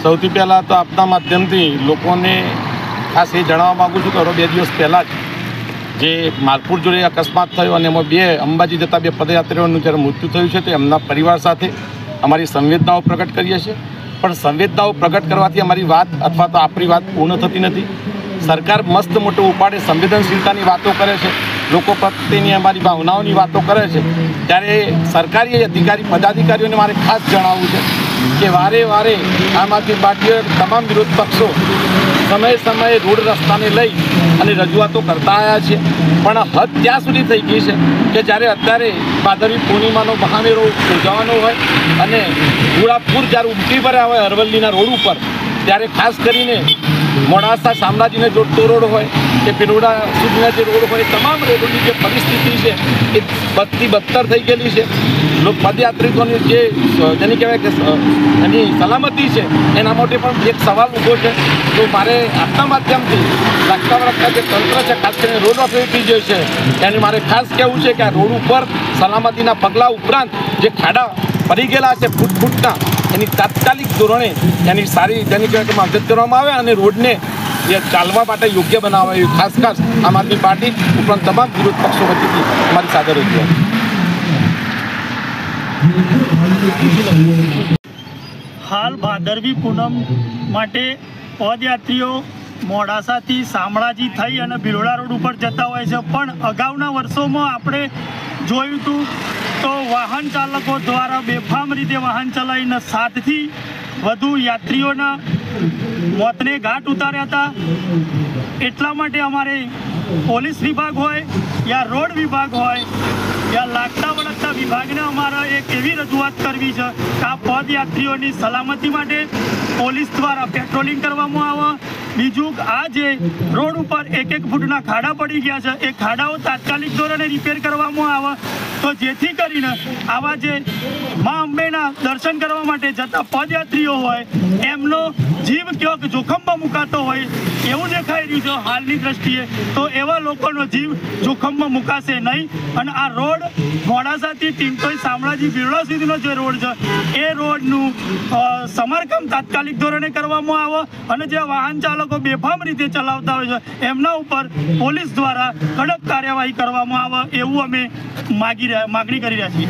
સૌથી પહેલાં તો આપના માધ્યમથી લોકોને ખાસ એ જણાવવા માગું છું કે 2 દિવસ પહેલાં જ જે માલપુર જોડે અકસ્માત થયો અને એમાં 2 અંબાજી જતા 2 પદયાત્રીઓનું જ્યારે મૃત્યુ થયું છે, તે એમના પરિવાર સાથે અમારી સંવેદનાઓ પ્રગટ કરીએ છીએ। પણ સંવેદનાઓ પ્રગટ કરવાથી અમારી વાત અથવા તો આપણી વાત પૂર્ણ થતી નથી। સરકાર મસ્ત મોટો ઉપાડે સંવેદનશીલતાની વાતો કરે છે, લોકો પ્રત્યેની અમારી ભાવનાઓની વાતો કરે છે, ત્યારે સરકારી અધિકારી પદાધિકારીઓને મારે ખાસ જણાવવું છે કે વારે વારે આમ આદમી પાર્ટીએ તમામ વિરોધ પક્ષો સમયે રોડ રસ્તાને લઈ અને રજૂઆતો કરતા આવ્યા છે, પણ હદ ત્યાં સુધી થઈ ગઈ છે કે જ્યારે અત્યારે ભાદરવી પૂર્ણિમાનો મહામેળો યોજવાનો હોય અને ઘોડાપુર જ્યારે ઉમટી ભર્યા હોય અરવલ્લીના રોડ ઉપર, ત્યારે ખાસ કરીને મોડાસા શામળાજીને જોડતો રોડ હોય કે પિલોડા સુધીના જે રોડ હોય, તમામ રોડોની જે પરિસ્થિતિ છે એ બદથી બદતર થઈ ગયેલી છે। પદયાત્રિકોની જેની કહેવાય કે એની સલામતી છે એના માટે પણ એક સવાલ ઊભો છે। તો મારે આપના માધ્યમથી લાગતા વળગતા જે તંત્ર છે, ખાસ કરીને રોડ ઓથોરિટી જે છે, એને મારે ખાસ કહેવું છે કે આ રોડ ઉપર સલામતીના પગલાં ઉપરાંત જે ખાડા પડી ગયેલા છે ફૂટના, એની તાત્કાલિક ધોરણે એની સારી જેની કહેવાય કે મદદ કરવામાં આવે અને રોડને એ ચાલવા માટે યોગ્ય બનાવવા એવી ખાસ આમ આદમી પાર્ટી ઉપરાંત તમામ વિરોધ પક્ષો વતીથી અમારી સાથે રજૂઆત। હાલ ભાદરવી પૂનમ માટે પદયાત્રીઓ મોડાસાથી શામળાજી થઈ અને ભિલોડા રોડ ઉપર જતા હોય છે, પણ અગાઉના વર્ષોમાં આપણે જોયું હતું તો વાહન ચાલકો દ્વારા બેફામ રીતે વાહન ચલાવીને 7થી વધુ યાત્રીઓના મોતને ઘાટ ઉતાર્યા હતા। એટલા માટે અમારે પોલીસ વિભાગ હોય યા રોડ વિભાગ હોય યા લાગતા વળગતા વિભાગને અમારે એક એવી રજૂઆત કરવી છે કે આ પદયાત્રીઓની સલામતી માટે પોલીસ દ્વારા પેટ્રોલિંગ કરવામાં આવે। બીજું, આ જે રોડ ઉપર 1-1 ફૂટના ખાડા પડી ગયા છે, એ ખાડાઓ તાત્કાલિક ધોરણે રિપેર કરવામાં આવે, તો જેથી કરીને આવા જે મા અંબેના દર્શન કરવા માટે જતા પદયાત્રીઓ હોય એમનો જીવ ક્યાંક જોખમમાં મુકાતો હોય એવું દેખાઈ રહ્યું છે હાલની દ્રષ્ટિએ, તો એવા લોકોનો જીવ જોખમમાં મુકાશે નહીં। અને આ રોડ મોડાસાથી ટીમતોઈ શામળાજી ભિલોડા સુધીનો જે રોડ છે એ રોડનું સમારકામ તાત્કાલિક ધોરણે કરવામાં આવે અને જે વાહન ચાલકો બેફામ રીતે ચલાવતા હોય છે એમના ઉપર પોલીસ દ્વારા કડક કાર્યવાહી કરવામાં આવે એવું અમે માગણી કરી રહ્યા છીએ।